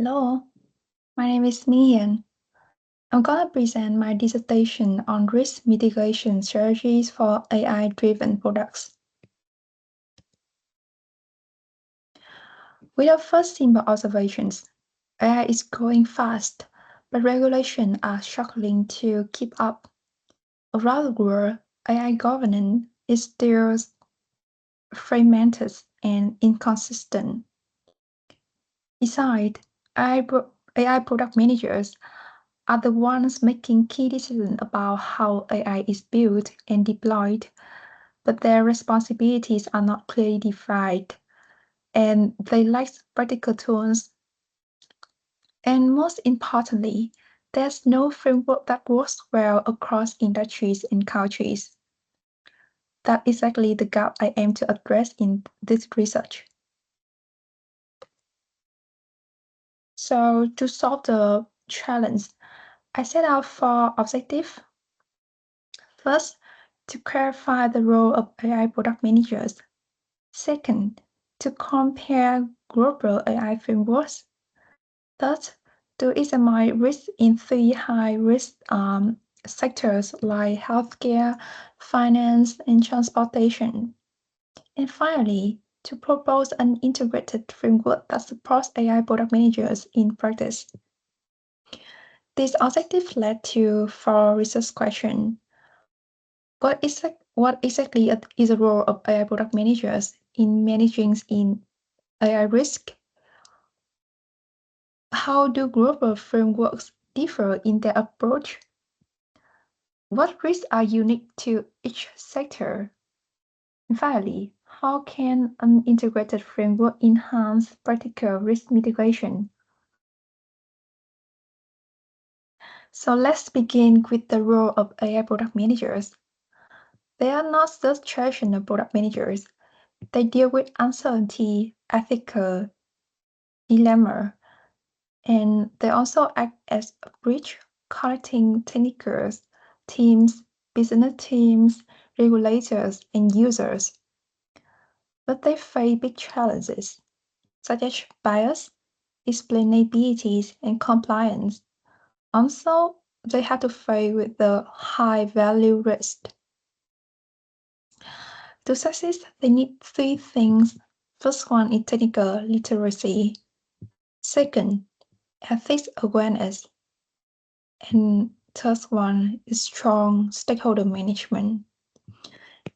Hello, my name is Mian. I'm gonna present my dissertation on risk mitigation strategies for AI-driven products. With our first simple observations, AI is growing fast, but regulations are struggling to keep up. Around the world, AI governance is still fragmented and inconsistent. Besides, AI product managers are the ones making key decisions about how AI is built and deployed, but their responsibilities are not clearly defined, and they lack practical tools. And most importantly, there's no framework that works well across industries and countries. That's exactly the gap I aim to address in this research. So to solve the challenge, I set out 4 objectives. First, to clarify the role of AI product managers. Second, to compare global AI frameworks. Third, to examine risk in 3 high-risk sectors like healthcare, finance, and transportation. And finally, to propose an integrated framework that supports AI product managers in practice. This objective led to 4 research questions. What exactly is the role of AI product managers in managing AI risk? How do global frameworks differ in their approach? What risks are unique to each sector? And finally, how can an integrated framework enhance practical risk mitigation? So let's begin with the role of AI product managers. They are not just traditional product managers. They deal with uncertainty, ethical dilemma, and they also act as a bridge connecting technical teams, business teams, regulators, and users. But they face big challenges, such as bias, explainability, and compliance. Also, they have to face with the high value risk. To succeed, they need 3 things. First one is technical literacy. Second, ethics awareness. And third one is strong stakeholder management.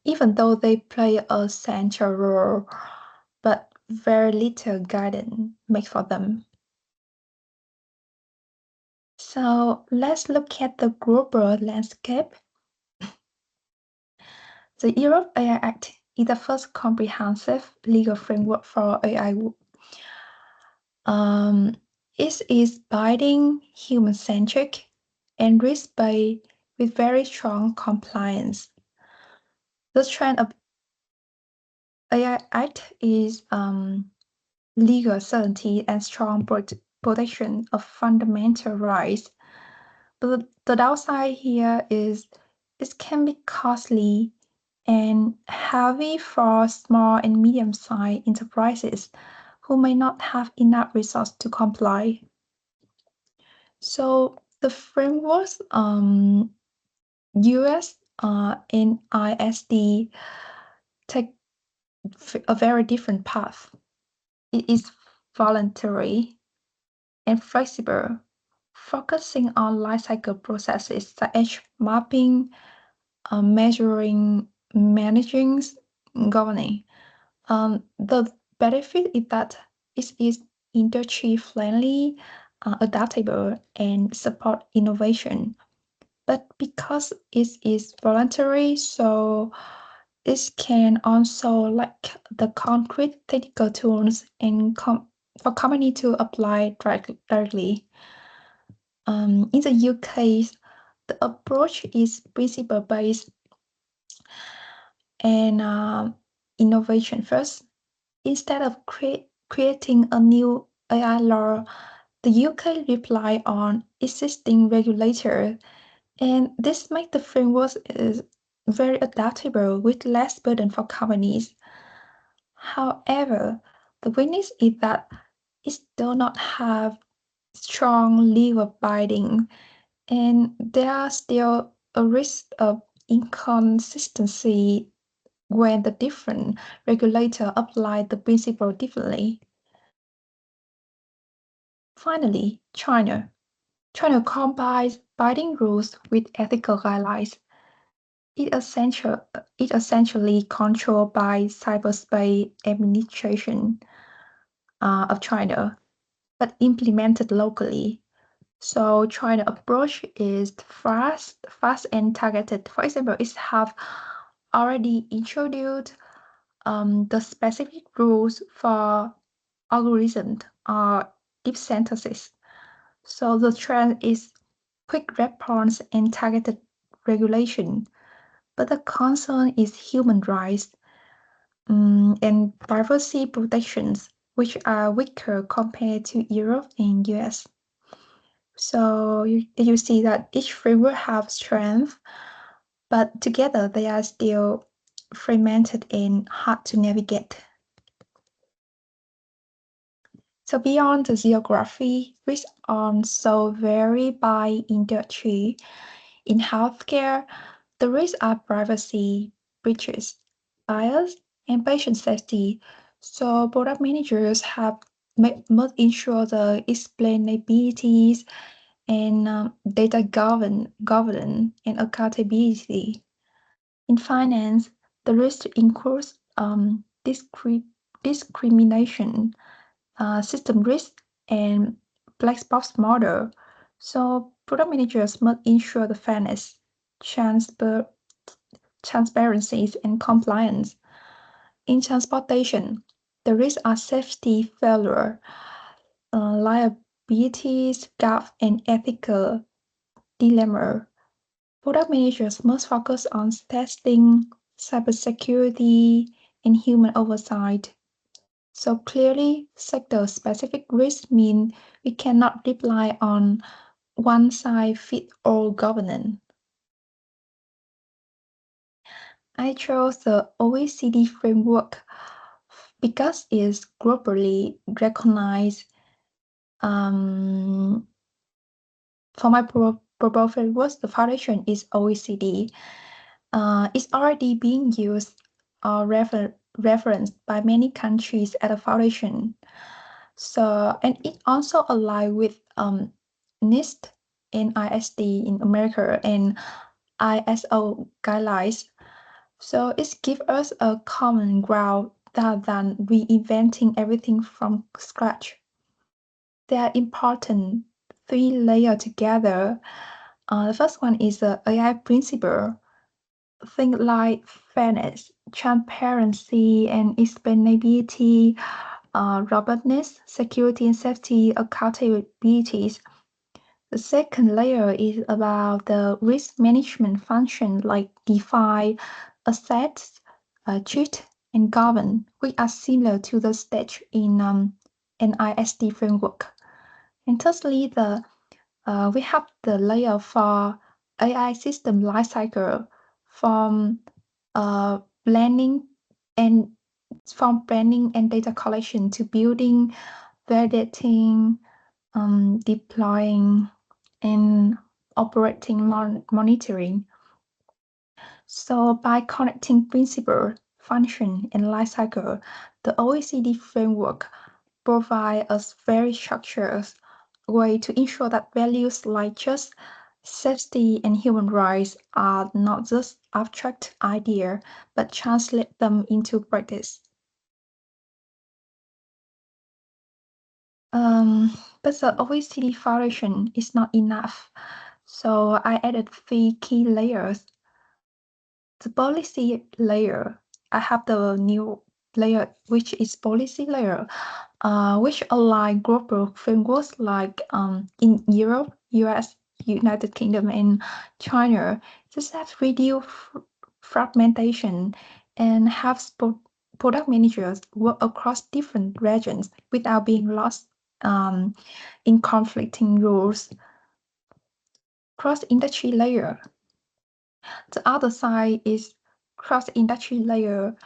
Even though they play a central role, but very little guidance made for them. So let's look at the global landscape. The Europe AI Act is the first comprehensive legal framework for AI. It is binding, human-centric, and risk-based with very strong compliance. The trend of AI Act is legal certainty and strong protection of fundamental rights. But the downside here is it can be costly and heavy for small and medium-sized enterprises who may not have enough resources to comply. So the frameworks US and ISD take a very different path. It is voluntary and flexible, focusing on lifecycle processes such as mapping, measuring, managing, governing. The benefit is that it is industry-friendly, adaptable, and support innovation. But because it is voluntary, so it can also lack the concrete technical tools and for company to apply directly. In the UK, the approach is principle-based and innovation first. Instead of creating a new AI law, the UK rely on existing regulators, and this makes the framework is very adaptable with less burden for companies. However, the weakness is that it does not have strong legal binding, and there are still a risk of inconsistency when the different regulator apply the principle differently. Finally, China. China combines binding rules with ethical guidelines. It, essential, it essentially controlled by cyberspace administration of China, but implemented locally. So China approach is fast and targeted. For example, it have already introduced the specific rules for algorithms or deep synthesis. So the trend is quick response and targeted regulation. But the concern is human rights and privacy protections, which are weaker compared to Europe and US. So you see that each framework has strength, but together they are still fragmented and hard to navigate. So beyond the geography, risks also vary by industry. In healthcare, the risks are privacy breaches, bias, and patient safety. So product managers must ensure the explainabilities and data governance and accountability. In finance, the risk includes discrimination, system risk, and black box model. So product managers must ensure the fairness, transparency, and compliance. In transportation, the risks are safety failure, liabilities, gap, and ethical dilemma. Product managers must focus on testing, cybersecurity, and human oversight. So clearly, sector-specific risks mean we cannot rely on one-size-fits-all governance. I chose the OECD framework because it's globally recognized. For my profile was the foundation is OECD. It's already being used or referenced by many countries at a foundation. So, and it also align with NIST and ISD in America and ISO guidelines. So it gives us a common ground rather than reinventing everything from scratch. They are important three layers together. The first one is the AI principle. Things like fairness, transparency, and explainability, robustness, security and safety, accountabilities. The second layer is about the risk management function like define, assess, treat, and govern, which are similar to the stage in NISD framework. And thirdly, we have the layer for AI system lifecycle from uh, planning and planning and data collection to building, validating, deploying, and operating monitoring. So by connecting principle, function, and lifecycle, the OECD framework provide a very structured way to ensure that values like just safety and human rights are not just abstract idea, but translate them into practice. But the OECD foundation is not enough. So I added three key layers. The policy layer, I have the new layer, which is policy layer, which align global frameworks like in Europe, US, United Kingdom, and China. This has reduced fragmentation and have product managers work across different regions without being lost in conflicting rules. Cross-industry layer. The other side is cross-industry layer.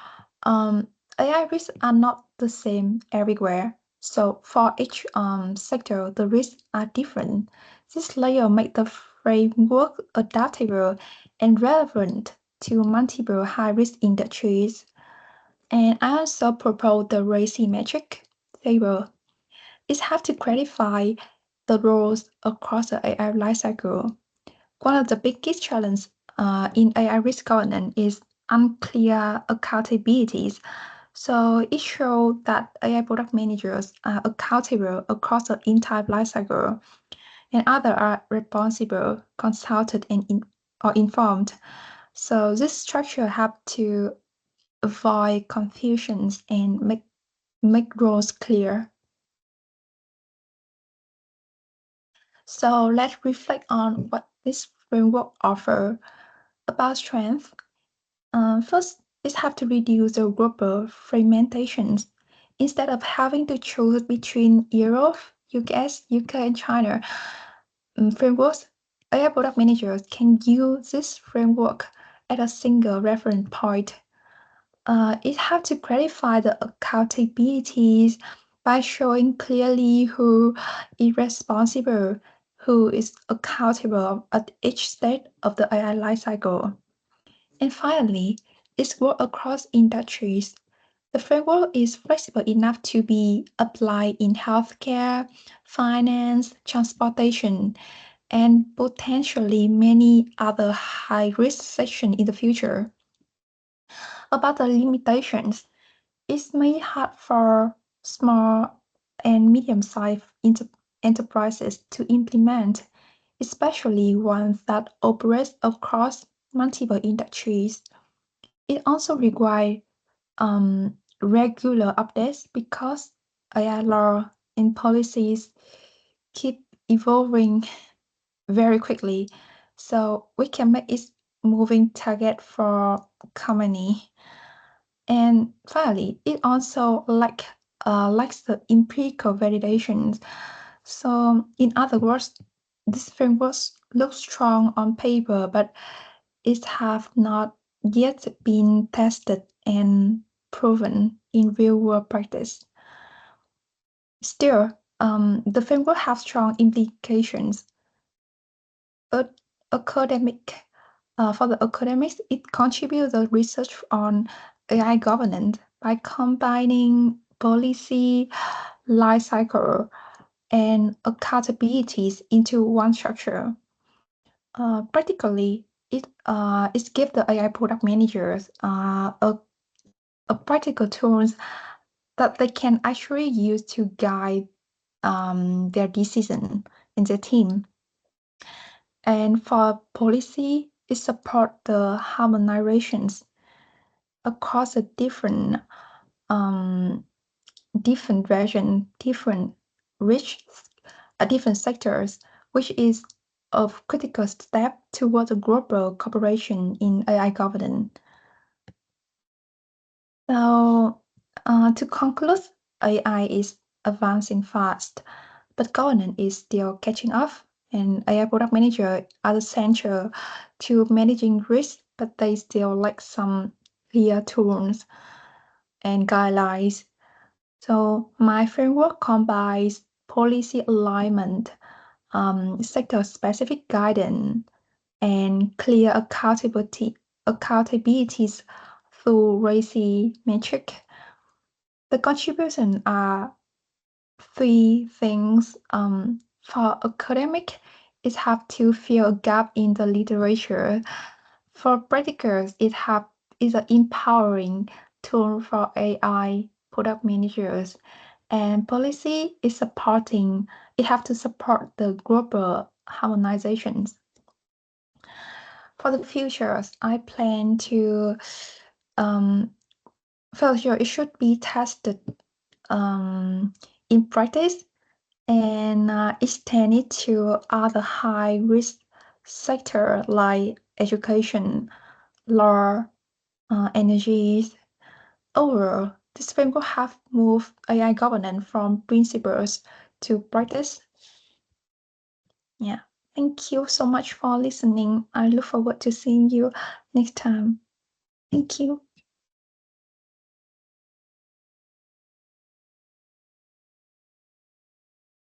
AI risks are not the same everywhere. So for each sector, the risks are different. This layer makes the framework adaptable and relevant to multiple high-risk industries. And I also propose the RACI metric table. It has to clarify the roles across the AI lifecycle. One of the biggest challenges in AI risk governance is unclear accountabilities. So it shows that AI product managers are accountable across the entire lifecycle, and others are responsible, consulted, or informed. So this structure helps to avoid confusions and make roles clear. So let's reflect on what this framework offers. About strength, first, is have to reduce the global fragmentations. Instead of having to choose between Europe, US, UK, and China frameworks, AI product managers can use this framework at a single reference point. It has to clarify the accountabilities by showing clearly who is responsible, who is accountable at each stage of the AI lifecycle. And finally, it's work across industries. The framework is flexible enough to be applied in healthcare, finance, transportation, and potentially many other high-risk sections in the future. About the limitations, it's made hard for small and medium-sized enterprises to implement, especially ones that operate across multiple industries. It also requires regular updates because AI law and policies keep evolving very quickly. So we can make it moving target for company. And finally, it also lacks the empirical validations. So in other words, this framework looks strong on paper, but it have not yet been tested and proven in real-world practice. Still, the framework has strong implications. A- academic, for the academics, it contributes the research on AI governance by combining policy, life cycle, and accountabilities into one structure. Practically, it gives the AI product managers a practical tools that they can actually use to guide their decision in their team. And for policy, it support the harmonizations across the um, different region, different rich, different sectors, which is a critical step toward a global cooperation in AI governance. So, to conclude, AI is advancing fast, but governance is still catching up, and AI product manager are essential to managing risk, but they still lack some clear tools and guidelines. So my framework combines policy alignment, sector-specific guidance, and clear accountabilities through RACI metric. The contributions are three things. For academic, it have to fill a gap in the literature. For practicals, is an empowering tool for AI product managers. And policy is supporting, it have to support the global harmonizations. For the futures, I plan to first year it should be tested in practice and extended to other high risk sector like education, law, energies. Overall, this framework have moved AI governance from principles to practice. Yeah. Thank you so much for listening. I look forward to seeing you next time. Thank you.